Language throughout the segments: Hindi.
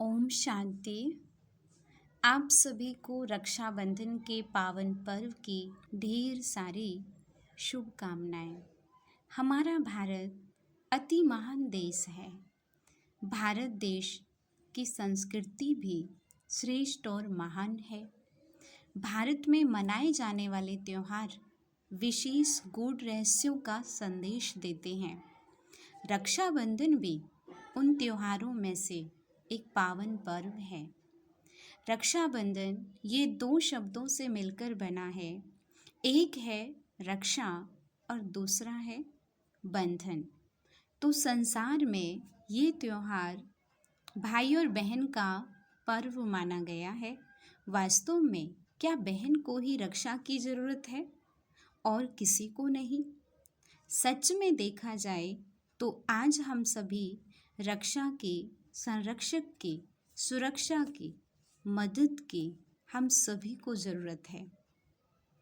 ओम शांति। आप सभी को रक्षाबंधन के पावन पर्व की ढेर सारी शुभकामनाएं। हमारा भारत अति महान देश है। भारत देश की संस्कृति भी श्रेष्ठ और महान है। भारत में मनाए जाने वाले त्योहार विशेष गूढ़ रहस्यों का संदेश देते हैं। रक्षाबंधन भी उन त्योहारों में से एक पावन पर्व है। रक्षाबंधन ये दो शब्दों से मिलकर बना है। एक है रक्षा और दूसरा है बंधन। तो संसार में ये त्योहार भाई और बहन का पर्व माना गया है। वास्तव में क्या बहन को ही रक्षा की ज़रूरत है और किसी को नहीं? सच में देखा जाए तो आज हम सभी रक्षा की, संरक्षक की, सुरक्षा की, मदद की हम सभी को ज़रूरत है।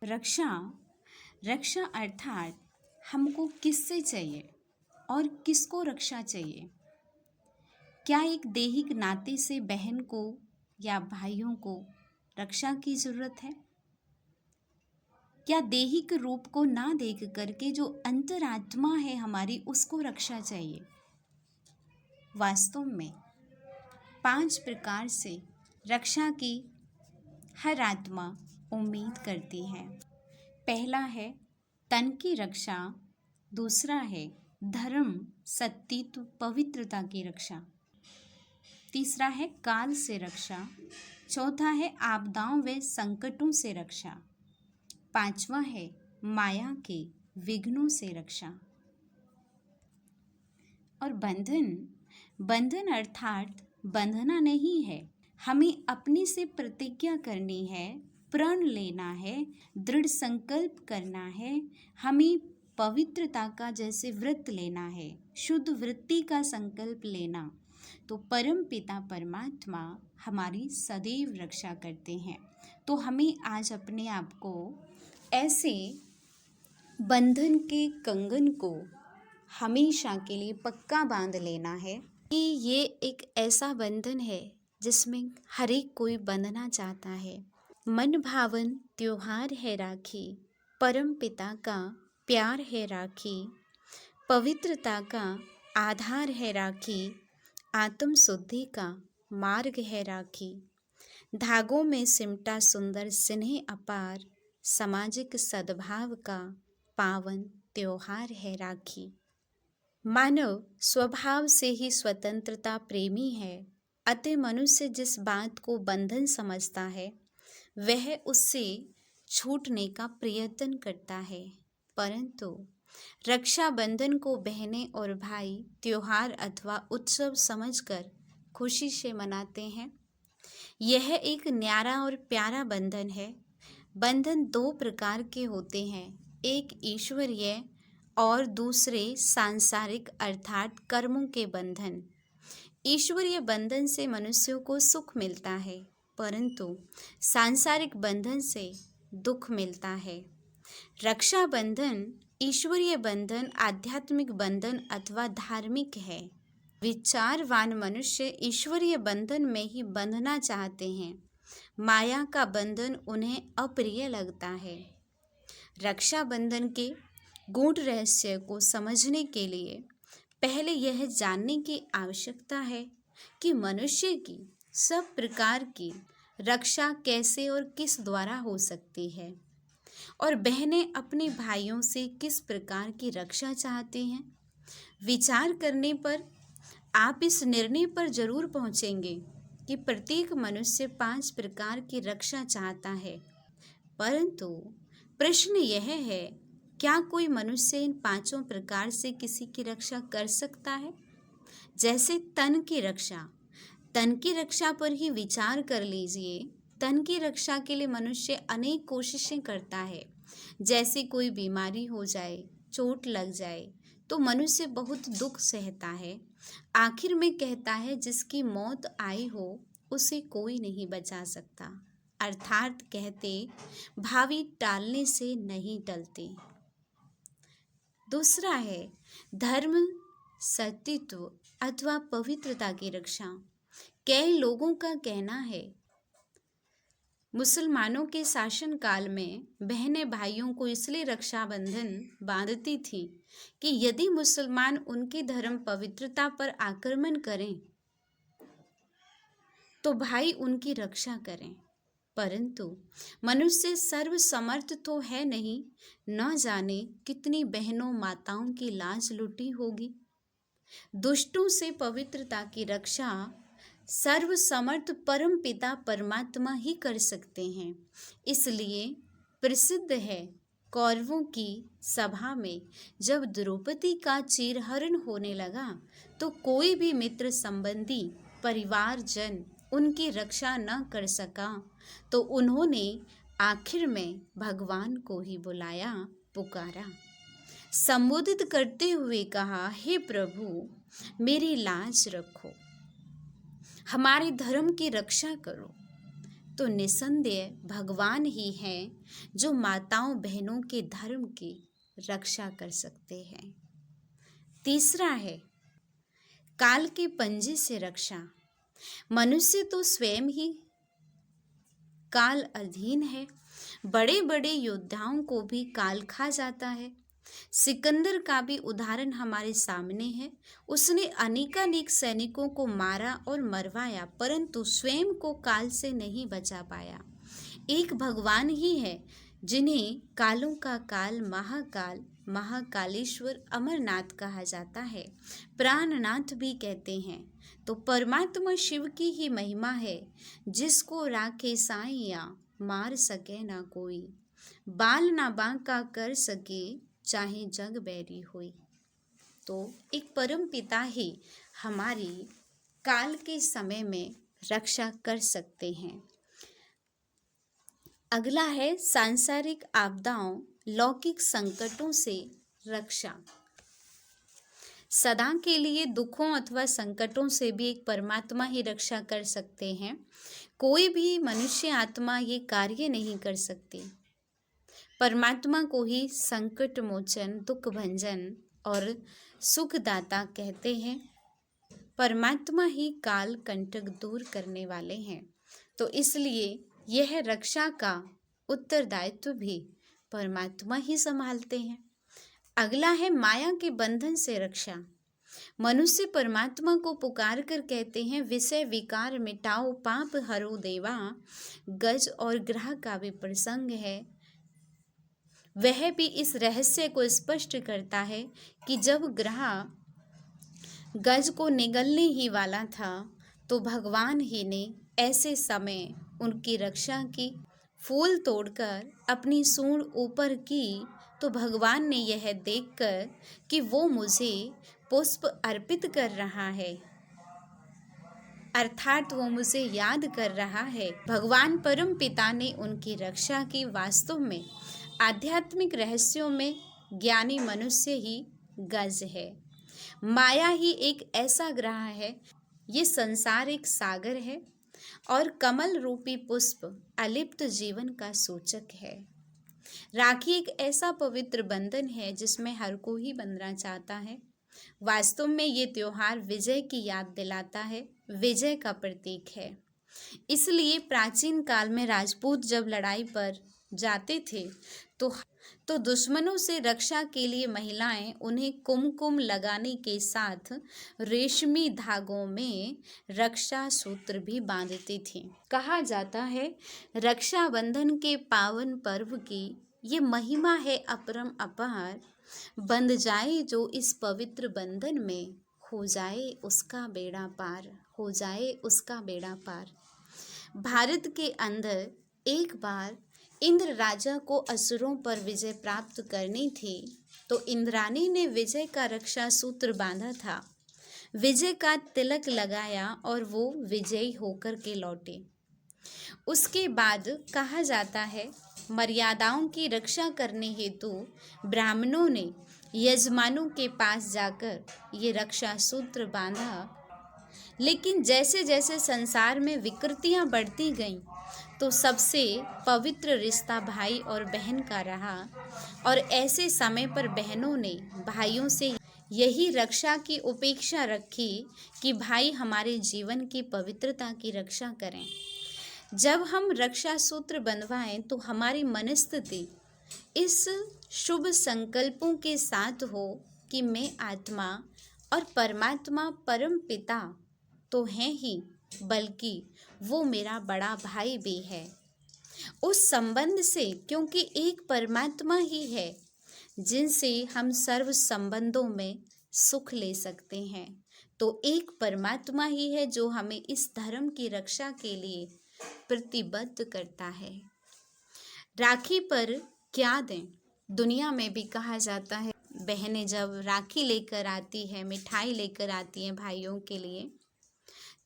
रक्षा अर्थात हमको किससे चाहिए और किसको रक्षा चाहिए? क्या एक दैहिक नाते से बहन को या भाइयों को रक्षा की ज़रूरत है? क्या दैहिक रूप को ना देख करके जो अंतरात्मा है हमारी उसको रक्षा चाहिए? वास्तव में 5 प्रकार से रक्षा की हर आत्मा उम्मीद करती है। पहला है तन की रक्षा, दूसरा है धर्म, सत्यत्व, पवित्रता की रक्षा, तीसरा है काल से रक्षा, चौथा है आपदाओं व संकटों से रक्षा, पांचवा है माया के विघ्नों से रक्षा। और बंधन अर्थात बंधना नहीं है, हमें अपने से प्रतिज्ञा करनी है, प्रण लेना है, दृढ़ संकल्प करना है, हमें पवित्रता का जैसे व्रत लेना है, शुद्ध वृत्ति का संकल्प लेना। तो परम पिता परमात्मा हमारी सदैव रक्षा करते हैं। तो हमें आज अपने आप को ऐसे बंधन के कंगन को हमेशा के लिए पक्का बांध लेना है कि ये एक ऐसा बंधन है जिसमें हर एक कोई बंधना चाहता है। मन भावन त्योहार है राखी, परम पिता का प्यार है राखी, पवित्रता का आधार है राखी, आत्म शुद्धि का मार्ग है राखी, धागों में सिमटा सुंदर स्नेह अपार, सामाजिक सद्भाव का पावन त्योहार है राखी। मानव स्वभाव से ही स्वतंत्रता प्रेमी है, अतः मनुष्य जिस बात को बंधन समझता है वह उससे छूटने का प्रयत्न करता है। परंतु रक्षाबंधन को बहनें और भाई त्योहार अथवा उत्सव समझकर खुशी से मनाते हैं। यह एक न्यारा और प्यारा बंधन है। बंधन 2 प्रकार के होते हैं, एक ईश्वरीय और दूसरे सांसारिक अर्थात कर्मों के बंधन। ईश्वरीय बंधन से मनुष्यों को सुख मिलता है, परंतु सांसारिक बंधन से दुख मिलता है। रक्षा बंधन ईश्वरीय बंधन आध्यात्मिक बंधन अथवा धार्मिक है। विचारवान मनुष्य ईश्वरीय बंधन में ही बंधना चाहते हैं, माया का बंधन उन्हें अप्रिय लगता है। रक्षा बंधन के गूढ़ रहस्य को समझने के लिए पहले यह जानने की आवश्यकता है कि मनुष्य की सब प्रकार की रक्षा कैसे और किस द्वारा हो सकती है, और बहनें अपने भाइयों से किस प्रकार की रक्षा चाहती हैं। विचार करने पर आप इस निर्णय पर जरूर पहुंचेंगे कि प्रत्येक मनुष्य 5 प्रकार की रक्षा चाहता है, परंतु प्रश्न यह है, क्या कोई मनुष्य इन 5 प्रकार से किसी की रक्षा कर सकता है? जैसे तन की रक्षा पर ही विचार कर लीजिए। तन की रक्षा के लिए मनुष्य अनेक कोशिशें करता है। जैसे कोई बीमारी हो जाए, चोट लग जाए तो मनुष्य बहुत दुख सहता है। आखिर में कहता है जिसकी मौत आई हो उसे कोई नहीं बचा सकता, अर्थात कहते भावी टालने से नहीं टलते। दूसरा है धर्म, सत्यत्व अथवा पवित्रता की रक्षा। कई लोगों का कहना है मुसलमानों के शासन काल में बहनें भाइयों को इसलिए रक्षाबंधन बांधती थी कि यदि मुसलमान उनकी धर्म पवित्रता पर आक्रमण करें तो भाई उनकी रक्षा करें। परंतु मनुष्य सर्वसमर्थ तो है नहीं, न जाने कितनी बहनों माताओं की लाज लुटी होगी। दुष्टों से पवित्रता की रक्षा सर्वसमर्थ परम पिता परमात्मा ही कर सकते हैं। इसलिए प्रसिद्ध है, कौरवों की सभा में जब द्रौपदी का चीरहरण होने लगा तो कोई भी मित्र संबंधी परिवारजन उनकी रक्षा न कर सका, तो उन्होंने आखिर में भगवान को ही बुलाया, पुकारा, संबोधित करते हुए कहा, हे प्रभु, मेरी लाज रखो, हमारे धर्म की रक्षा करो। तो निसंदेह भगवान ही हैं जो माताओं बहनों के धर्म की रक्षा कर सकते हैं। तीसरा है काल के पंजे से रक्षा। मनुष्य तो स्वयं ही काल अधीन है। बड़े बड़े योद्धाओं को भी काल खा जाता है। सिकंदर का भी उदाहरण हमारे सामने है। उसने अनेकानेक सैनिकों को मारा और मरवाया, परंतु स्वयं को काल से नहीं बचा पाया। एक भगवान ही है जिन्हें कालों का काल, महाकाल, महाकालेश्वर, अमरनाथ कहा जाता है, प्राणनाथ भी कहते हैं। तो परमात्मा शिव की ही महिमा है, जिसको राखे साइया मार सके ना कोई, बाल ना बांका कर सके चाहे जग बैरी होई। तो एक परम पिता ही हमारी काल के समय में रक्षा कर सकते हैं। अगला है सांसारिक आपदाओं, लौकिक संकटों से रक्षा। सदा के लिए दुखों अथवा संकटों से भी एक परमात्मा ही रक्षा कर सकते हैं। कोई भी मनुष्य आत्मा ये कार्य नहीं कर सकती। परमात्मा को ही संकट मोचन, दुख भंजन और सुखदाता कहते हैं। परमात्मा ही काल कंटक दूर करने वाले हैं। तो इसलिए यह रक्षा का उत्तरदायित्व भी परमात्मा ही संभालते हैं। अगला है माया के बंधन से रक्षा। मनुष्य परमात्मा को पुकार कर कहते हैं, विषय विकार मिटाओ, पाप हरो देवा। गज और ग्रह का भी प्रसंग है। वह भी इस रहस्य को स्पष्ट करता है कि जब ग्रह गज को निगलने ही वाला था तो भगवान ही ने ऐसे समय उनकी रक्षा की। फूल तोड़कर अपनी सूंड ऊपर की तो भगवान ने यह देखकर कि वो मुझे पुष्प अर्पित कर रहा है, अर्थात वो मुझे याद कर रहा है, भगवान परम पिता ने उनकी रक्षा की। वास्तव में आध्यात्मिक रहस्यों में ज्ञानी मनुष्य ही गज है। माया ही एक ऐसा ग्रह है, ये संसार एक सागर है और कमल रूपी पुष्प अलिप्त जीवन का सूचक है। राखी एक ऐसा पवित्र बंधन है जिसमें हर कोई बंधना चाहता है। वास्तव में ये त्योहार विजय की याद दिलाता है, विजय का प्रतीक है। इसलिए प्राचीन काल में राजपूत जब लड़ाई पर जाते थे तो दुश्मनों से रक्षा के लिए महिलाएं उन्हें कुमकुम लगाने के साथ रेशमी धागों में रक्षा सूत्र भी बांधती थीं। कहा जाता है रक्षाबंधन के पावन पर्व की ये महिमा है अपरम अपार। बंध जाए जो इस पवित्र बंधन में, हो जाए उसका बेड़ा पार, हो जाए उसका बेड़ा पार। भारत के अंदर एक बार इंद्र राजा को असुरों पर विजय प्राप्त करनी थी, तो इंद्राणी ने विजय का रक्षा सूत्र बांधा था, विजय का तिलक लगाया और वो विजयी होकर के लौटे। उसके बाद कहा जाता है मर्यादाओं की रक्षा करने हेतु ब्राह्मणों ने यजमानों के पास जाकर ये रक्षा सूत्र बांधा। लेकिन जैसे जैसे संसार में विकृतियां बढ़ती गईं तो सबसे पवित्र रिश्ता भाई और बहन का रहा, और ऐसे समय पर बहनों ने भाइयों से यही रक्षा की उपेक्षा रखी कि भाई हमारे जीवन की पवित्रता की रक्षा करें। जब हम रक्षा सूत्र बंधवाएं तो हमारी मनस्थिति इस शुभ संकल्पों के साथ हो कि मैं आत्मा और परमात्मा परम पिता तो हैं ही, बल्कि वो मेरा बड़ा भाई भी है। उस संबंध से, क्योंकि एक परमात्मा ही है जिनसे हम सर्व संबंधों में सुख ले सकते हैं, तो एक परमात्मा ही है जो हमें इस धर्म की रक्षा के लिए प्रतिबद्ध करता है। राखी पर क्या दें? दुनिया में भी कहा जाता है, बहनें जब राखी लेकर आती है, मिठाई लेकर आती हैं भाइयों के लिए,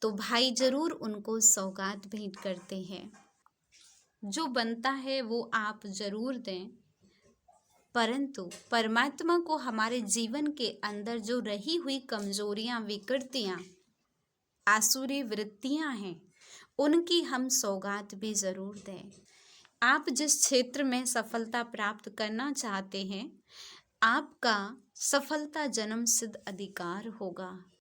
तो भाई जरूर उनको सौगात भेंट करते हैं। जो बनता है वो आप जरूर दें, परंतु परमात्मा को हमारे जीवन के अंदर जो रही हुई कमजोरियां, विकृतियां, आसुरी वृत्तियां हैं, उनकी हम सौगात भी जरूर दें। आप जिस क्षेत्र में सफलता प्राप्त करना चाहते हैं, आपका सफलता जन्म सिद्ध अधिकार होगा।